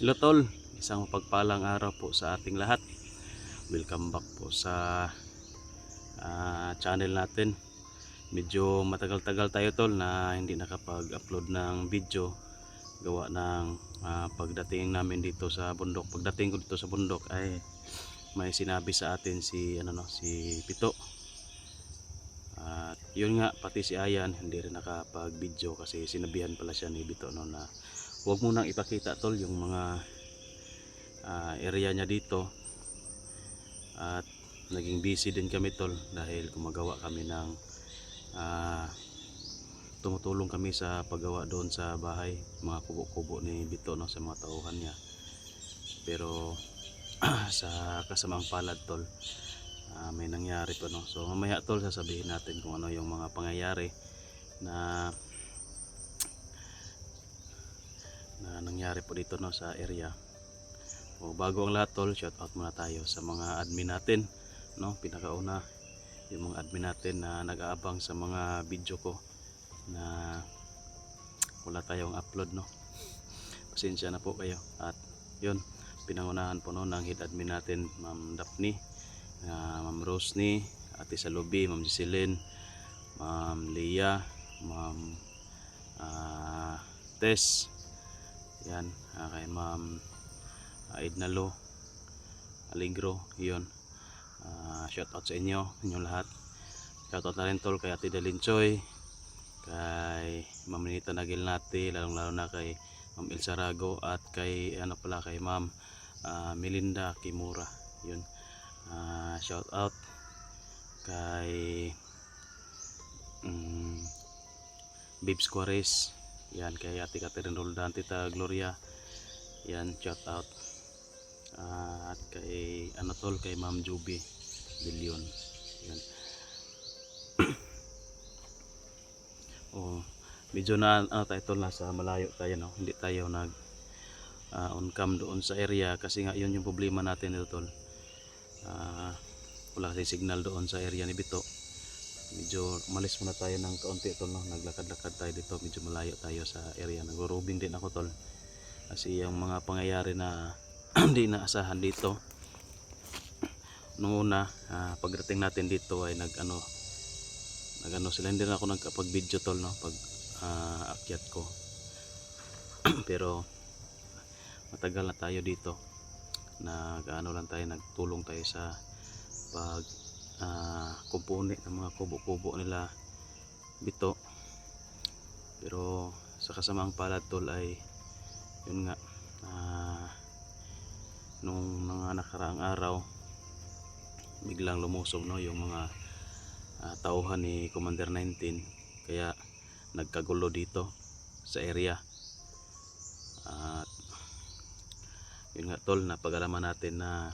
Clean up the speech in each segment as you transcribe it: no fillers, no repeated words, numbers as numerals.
Hello tol, isang pagpalang araw po sa ating lahat. Welcome back po sa channel natin. Medyo matagal-tagal tayo tol na hindi nakapag-upload ng video. Gawa ng pagdating namin dito sa bundok. Pagdating ko dito sa bundok ay may sinabi sa atin si Pito. At yun nga, pati si Ayan hindi rin nakapag-video kasi sinabihan pala siya ni Bito no, na huwag mo nang ipakita tol yung mga area niya dito. At naging busy din kami tol dahil gumagawa kami ng tumutulong kami sa paggawa doon sa bahay, mga kubo-kubo ni Bito no, sa mga tauhan niya. Pero sa kasamang palad tol, may nangyari po no. So mamaya tol sasabihin natin kung ano yung mga pangyayari na nangyari po dito no sa area. O bago ang lahat tol, shout out muna tayo sa mga admin natin no. Pinakauna yung mga admin natin na nag-aabang sa mga video ko na wala tayong upload no. Pasensya na po kayo. At yun, pinangunahan po no ng head admin natin, Ma'am Daphne, Ma'am Rosny, Ate Salubi, Ma'am Jocelyn, Ma'am Leah, Ma'am Tess, yan, kay Ma'am Ednalo Aligro, yun. Shout out sa inyo, inyong lahat. Shout out na rin tol kay Ate Dalinchoy, kay Ma'am Nita Nagilnati, lalong lalo na kay Ma'am El Sarago, at kay kay Ma'am Melinda Kimura, yun. Shout out kay Bibs Quares, yan, kay Ate Catherine Roldan, Tita Gloria, yan, shout out. At kay kay Ma'am Juby Billion, yan. Medyo na tayo nasa malayo tayo no, hindi tayo nag on cam doon sa area kasi nga yun yung problema natin dito tol. Wala kasi signal doon sa area ni Bito. Medyo malis muna tayo ng kaunti tol no, naglakad-lakad tayo dito, medyo malayo tayo sa area. Nagro-roving din ako tol kasi yung mga pangyayari na hindi naasahan dito nung una, pagdating natin dito ay nagano sila, hindi na ako nagkapag-video tol no, pag akyat ko. Pero matagal na tayo dito, lang tayo, nagtulong tayo sa pag kumpuni ng mga kubo-kubo nila Bito. Pero sa kasamang palad tol ay yun nga, nung mga nakaraang araw biglang lumusog no yung mga tauhan ni Commander 19, kaya nagkagulo dito sa area. At yun nga tol, napag-alaman natin na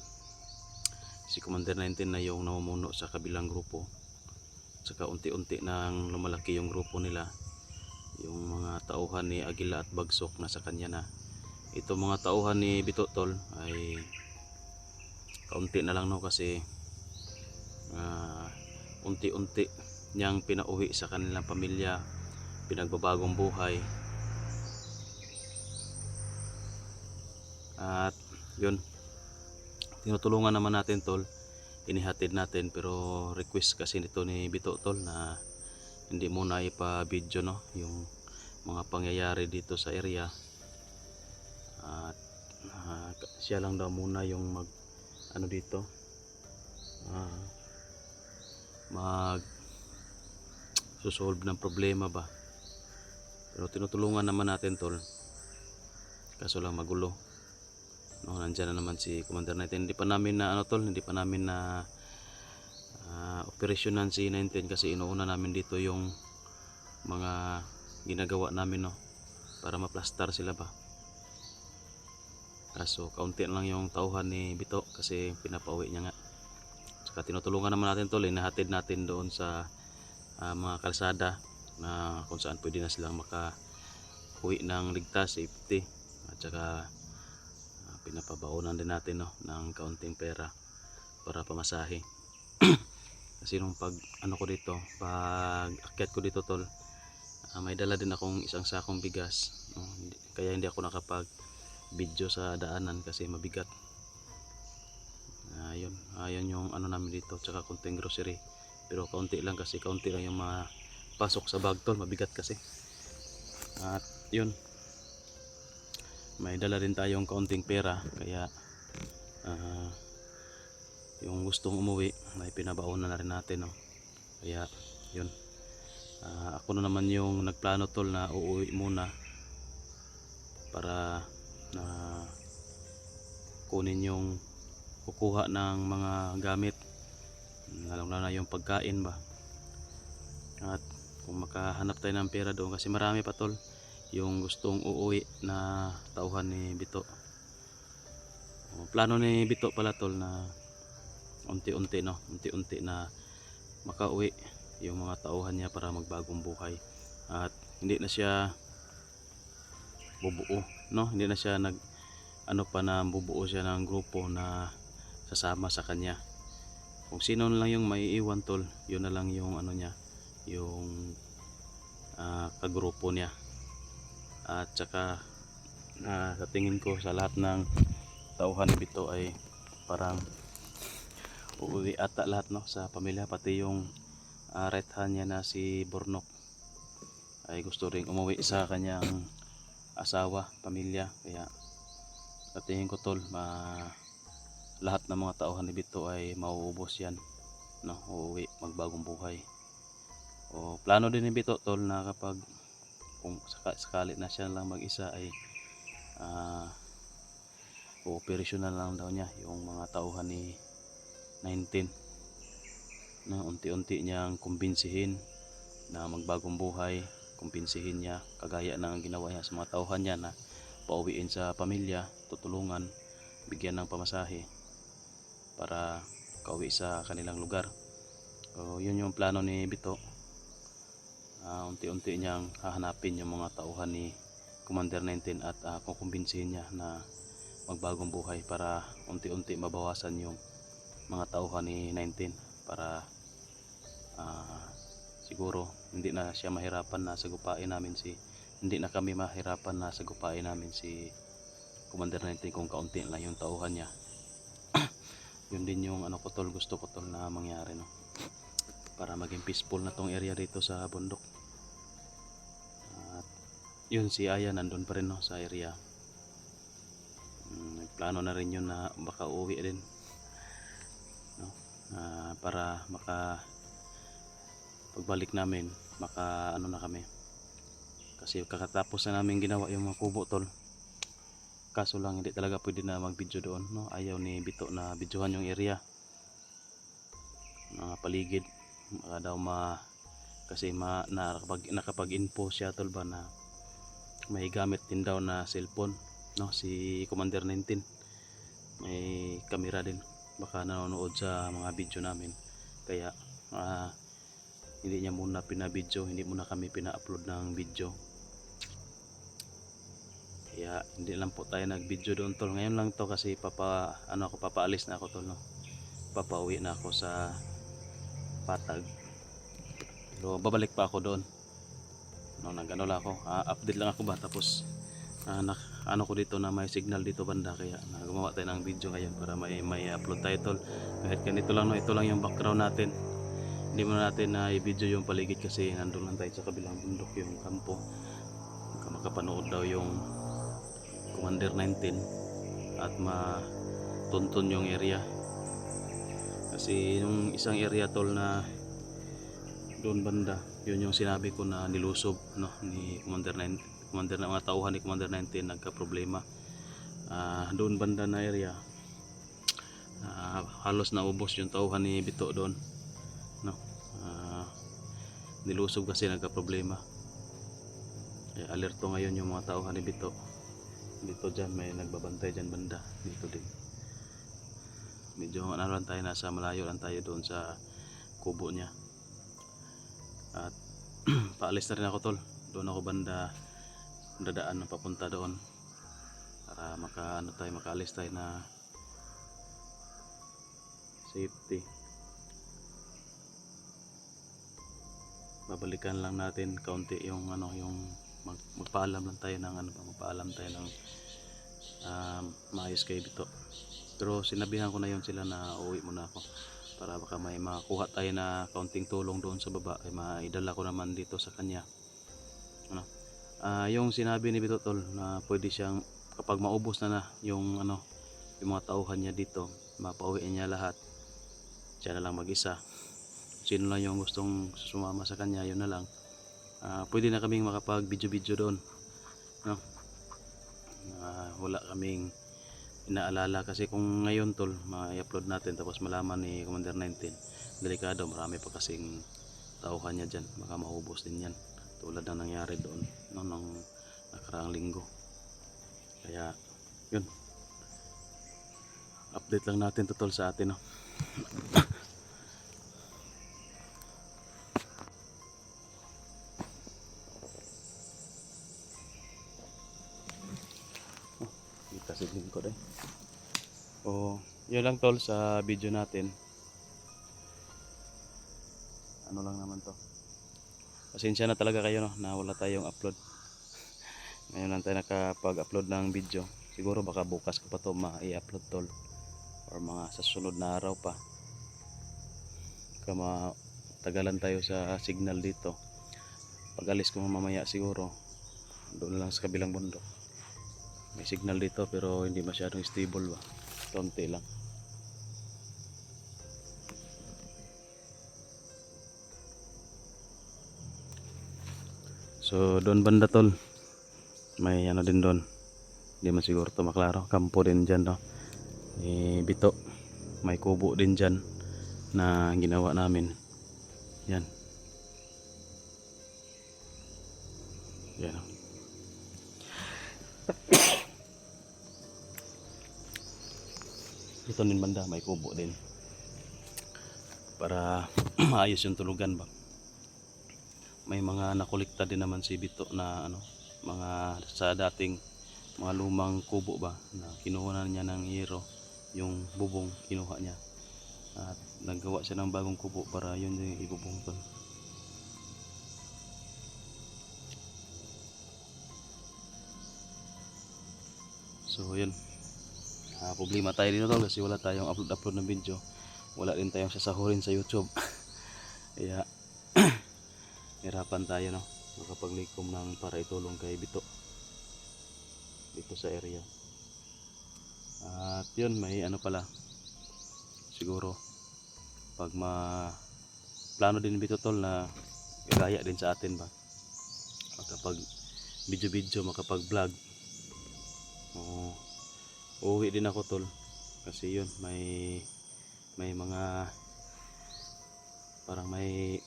si Commander 19 na yung namumuno sa kabilang grupo, saka unti-unti nang lumalaki yung grupo nila. Yung mga tauhan ni Agila at Bagsok nasa kanya na. Ito mga tauhan ni Bito tol ay kaunti na lang no, kasi unti-unti niyang pinauwi sa kanilang pamilya, pinagbabagong buhay. At yun, tinutulungan naman natin tol, inihatid natin, pero request kasi nito ni Bito tol na hindi muna ipa-video no yung mga pangyayari dito sa area. At siya lang daw muna yung mag dito, mag susolve ng problema ba. Pero tinutulungan naman natin tol, kaso lang magulo no. Nandiyan na naman si Commander 19. Hindi pa namin na hindi pa namin na operasyonan si 19 kasi inuuna namin dito yung mga ginagawa namin no, para maplastar sila ba. Kaso kaunti lang yung tauhan ni Bito kasi pinapauwi niya nga. Saka tinutulungan naman natin tol, inahatid natin doon sa mga kalsada na kung saan pwede na silang makauwi ng ligtas, safety. At saka pinapabaunan din natin no ng kaunting pera para pamasahe. Kasi nung pag ko dito, pag akyat ko dito tol, may dala din akong isang sakong bigas no? Kaya hindi ako nakapag video sa daanan kasi mabigat. Ayun yung ano namin dito, tsaka konting grocery, pero kaunti lang kasi kaunti lang yung pasok sa bag tol, mabigat kasi. At yun, may dala din tayong kaunting pera, kaya yung gustong umuwi may pinabaonan na rin natin, no? Kaya yun, ako na naman yung nagplano tol na uuwi muna para kunin yung kukuha ng mga gamit, lalong lalo na yung pagkain ba. At kung makahanap tayo ng pera doon, kasi marami pa tol yung gustong uuwi na tauhan ni Bito. Plano ni Bito pala tol na unti-unti na makauwi yung mga tauhan niya para magbagong buhay. At hindi na siya bubuo, no? Hindi na siya bubuo siya ng grupo na sasama sa kanya. Kung sino na lang yung maiiwan tol, yun na lang yung niya, yung kagrupo niya. At saka sa tingin ko sa lahat ng tauhan ni Bito ay parang uuwi ata lahat, no, sa pamilya, pati yung right hand niya na si Bornok ay gusto ring umuwi sa kanyang asawa, pamilya. Kaya sa tingin ko tol, lahat ng mga tauhan ni Bito ay mauubos yan, no, uuwi, magbagong buhay. Plano din ni Bito tol na kapag kung sakali na siya lang mag-isa ay ooperasyon na lang daw niya yung mga tauhan ni 19, na unti-unti niyang kumbinsihin na magbagong buhay, kumbinsihin niya kagaya ng ginawa niya sa mga tauhan niya na pauwiin sa pamilya, tutulungan, bigyan ng pamasahe para kauwi sa kanilang lugar. So yun yung plano ni Bito. Unti-unti niyang hahanapin yung mga tauhan ni Commander 19 at kukumbinsihin niya na magbagong buhay para unti-unti mabawasan yung mga tauhan ni 19 para siguro hindi na siya mahirapan na sagupain namin hindi na kami mahirapan na sagupain namin si Commander 19 kung kaunti lang yung tauhan niya. Yun din yung ko tol, gusto ko tol na mangyari, no, para maging peaceful na tong area dito sa bundok. At yun, si Aya nandun pa rin, no, sa area. Plano na rin yun na baka uwi din, no, para pagbalik namin na kami, kasi kakatapos na namin ginawa yung mga kubo tol. Kaso lang hindi talaga pwede na mag video doon, no, ayaw ni Bito na videohan yung area, mga paligid, baka daw kasi nakapag-info siya tol ba na may gamit din daw na cellphone, no, si Commander 19, may camera din, baka nanonood sa mga video namin. Kaya hindi niya muna pinabidyo, hindi muna kami pina-upload ng video. Kaya hindi lang po tayo nag-video doon tol. Ngayon lang to kasi papaalis na ako tol, no. Papauwi na ako sa Patag. Pero babalik pa ako doon. No, lang ako. Update lang ako ba, tapos ko dito na may signal dito banda, kaya gumawa tayo ng video ngayon para may upload tayo tol. Kahit ganito lang, no, ito lang yung background natin. Hindi mo natin na i-video yung paligid kasi nandun lang tayo sa kabilang bundok yung kampo. Makapanood daw yung Commander 19 at matuntun yung area. Kasi yung isang area tol na doon banda, yun yung sinabi ko na nilusob, no, ni Commander 19, na mga tauhan ni Commander 19 nagka-problema. Doon banda na area, halos naubos yung tauhan ni Bito doon, no. Nilusob kasi nagka-problema. Kaya alerto ngayon yung mga tauhan ni Bito. Dito dyan may nagbabantay dyan banda, dito din. Medyo lang tayo, nasa malayo lang tayo doon sa kubo niya. At paalis na rin ako tol, doon ako banda, dadaan na papunta doon para makaalis tayo na safety. Babalikan lang natin kaunti yung yung magpaalam lang tayo ng magpaalam tayo ng maayos kay Bito. Pero sinabihan ko na yon sila na uuwi muna ako para baka may makakuha tayo na kaunting tulong doon sa baba ay maidala ko naman dito sa kanya. Ano? Yung sinabi ni Bito tol na pwede siyang kapag maubos na yung yung mga tauhan niya dito, mapauwiin niya lahat. Siya na lang mag-isa. Sino lang yung gustong sumama sa kanya, yun na lang. Pwede na kaming makapag video doon, no? Wala kaming inaalala kasi kung ngayon tol ma-upload natin tapos malaman ni Commander 19, delikado, marami pa kasing tauhan niya dyan, baka maubos din yan tulad ng nangyari doon nung nakaraang linggo. Kaya yun, update lang natin to tol sa atin, no? Kasigling ko dahil. Yun lang tol sa video natin. Ano lang naman to. Pasensya na talaga kayo, no, na wala tayong upload. Ngayon lang tayo nakapag-upload ng video. Siguro baka bukas ko pa to ma-i-upload tol. Or mga sa sunod na araw pa. Baka matagalan tayo sa signal dito. Pag alis ko mamaya siguro, doon lang sa kabilang bundok. May signal dito pero hindi masyadong stable ba. Konti lang. So doon banda tol, may ano din doon. Hindi man siguro to maklaro. Kampo din dyan, no? Bito. May kubo din dyan na ginawa namin. Yan. Yan. Dito din banda may kubo din para maayos yung tulugan ba. May mga nakolekta din naman si Bito na mga sa dating mga lumang kubo ba na kinuha na niya ng hero, yung bubong kinuha niya at naggawa siya ng bagong kubo para yun yung ibubong tol. So yun, problema tayo dito tol kasi wala tayong upload ng video, wala din tayong sasahurin sa YouTube. Kaya hirapan tayo, no, makapaglikom ng para itulong kay Bito dito sa area. At yun, may pala siguro pag plano din Bito tol na gaya din sa atin ba, makapag video makapag vlog. Uuwi din ako tol kasi yun may mga parang may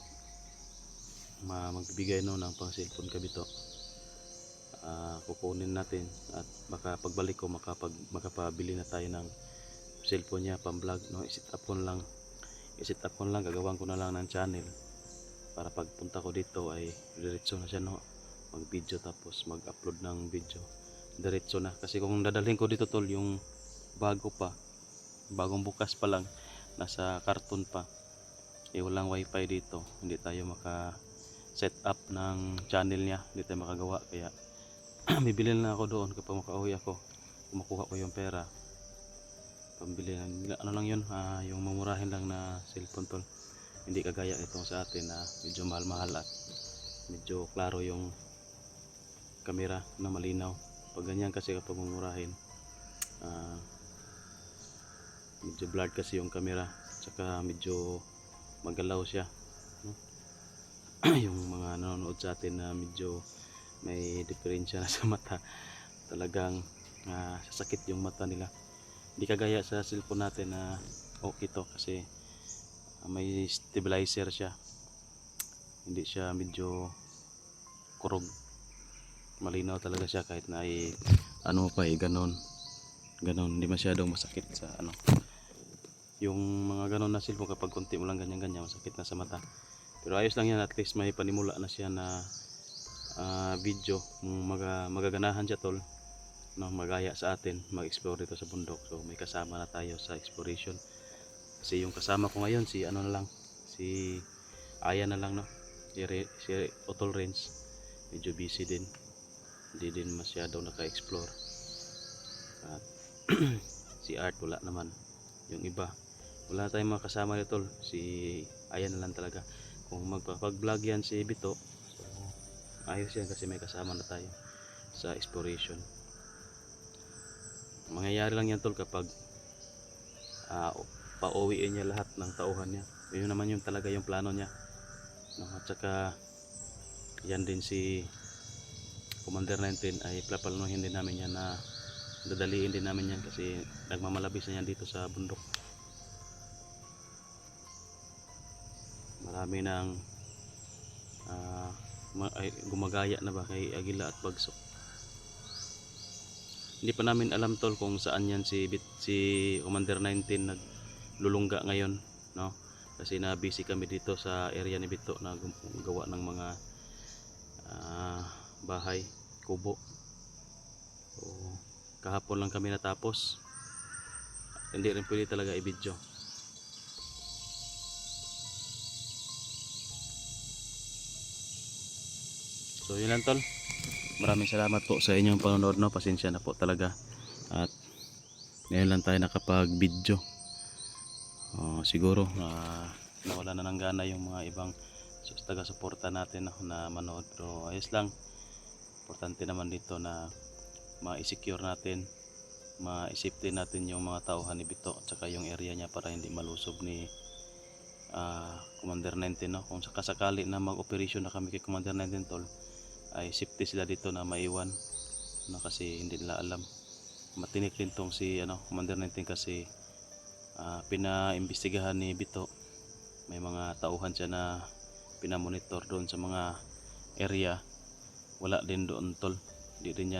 magbibigay ng pang cellphone ka Bito. Kukunin natin at baka pagbalik ko makapabili na tayo ng cellphone niya pang vlog, no? I-set up ko lang, gagawin ko na lang ng channel para pagpunta ko dito ay diretso na siya, no, mag video tapos mag upload ng video diretso na. Kasi kung dadalhin ko dito tol yung bagong bukas pa lang, nasa karton pa, walang wifi dito, hindi tayo maka set up ng channel niya, hindi tayo makagawa. Kaya bibili na ako doon kapag makauwi ako, kumukuha ko yung pera pambili ng lang yun, yung mamurahin lang na cellphone tol, hindi kagaya itong sa atin na medyo mahal at medyo klaro yung camera na malinaw. Pag ganyan kasi kapag mamurahin, medyo blurred kasi yung camera, tsaka medyo magalaw siya, no? Yung mga nanonood sa atin na medyo may diferensya na sa mata, talagang sasakit yung mata nila. Hindi kagaya sa cellphone natin na okay to kasi may stabilizer siya, hindi siya medyo kurog, malinaw talaga siya kahit na ganon, hindi masyadong masakit sa yung mga ganon na cellphone. Kapag konti mo lang ganyan masakit na sa mata, pero ayos lang yan, at least may panimula na siya na video. Magaganahan siya tol, no, magaya sa atin mag-explore dito sa bundok. So may kasama na tayo sa exploration kasi yung kasama ko ngayon si si Aya na lang, no, si Otol Range medyo busy din, hindi din masyadong naka-explore. At Si Art wala naman, yung iba wala tayong mga kasama nito tol. Si Ayan na lang talaga. Kung magpapag-vlog yan si Bito, so ayos yan kasi may kasama na tayo sa exploration. Mangyayari lang yan tol kapag pauwiin niya lahat ng tauhan niya. Yun naman yung talaga yung plano niya, no? At saka yan din si Commander 19 ay paplanuhin din namin yan na dadaliin din namin yan kasi nagmamalabis na yan dito sa bundok. Marami nang gumagaya na ba kay Agila at Bagsok. Hindi pa namin alam tol kung saan yan si Commander 19 naglulungga ngayon, no? Kasi na busy kami dito sa area ni Bito na gawa ng mga bahay, kubo. So, kahapon lang kami natapos. Hindi rin pwede talaga i-video. So yun lang tol. Maraming salamat po sa inyong panonood, no. Pasensya na po talaga. At ngayon lang tayo nakapag-video. Siguro nawala na ng gana yung mga ibang taga-suporta natin, no, na manood. Pero ayos lang. Importante naman dito na ma-secure natin, ma-safety natin yung mga tauhan ni Bito at saka yung area niya para hindi malusob ni Commander 19, no? Kung sakasakali na mag-operation na kami kay Commander 19 tol, ay safety sila dito na maiwan, no? Kasi hindi nila alam. Matinik din tong si Commander 19 kasi pinaimbestigahan ni Bito. May mga tauhan siya na pinamonitor doon sa mga area. Wala din doon tol. Hindi din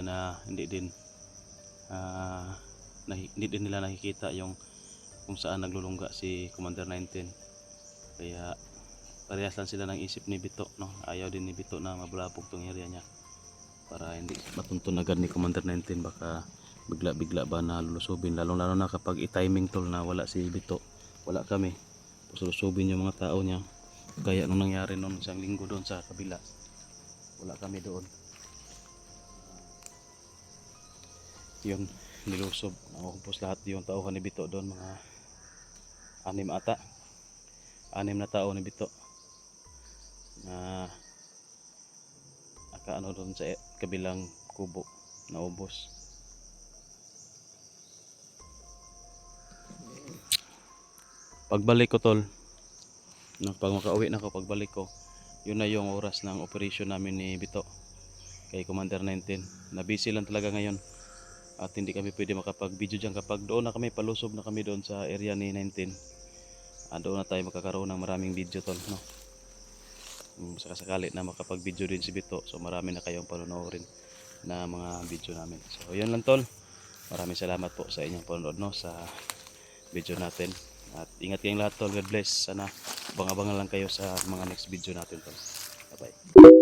nila nakikita yung kung saan naglulungga si Commander 19. Kaya parehas lang sila ng isip ni Bito, no? Ayaw din ni Bito na mabulabog tong area niya para hindi matuntun agad ni Commander 19. Baka bigla ba na lulusubin, lalo na kapag i-timing tol na wala si Bito, wala kami, lulusubin yung mga tao niya. Kaya nung nangyari noong isang linggo doon sa kabila, wala kami doon. Yun, nilusob, nakukumpos lahat yung tauhan ni Bito doon. Mga 6 na tao ni Bito na nakaano doon sa kabilang kubo, naubos. Pagbalik ko tol, pag makauwi na ako, pagbalik ko, yun na yung oras ng operation namin ni Bito kay Commander 19. Na busy lang talaga ngayon at hindi kami pwede makapag-video dyan. Kapag doon na kami, palusob na kami doon sa area ni 19, doon na tayo magkakaroon ng maraming video tol, no? Sakasakali na makapag-video din si Bito, so marami na kayong panonoorin na mga video namin. So yun lang tol, maraming salamat po sa inyong panonood, no, sa video natin. At ingat kayong lahat tol, God bless. Sana abang-abangan lang kayo sa mga next video natin tol. Bye bye.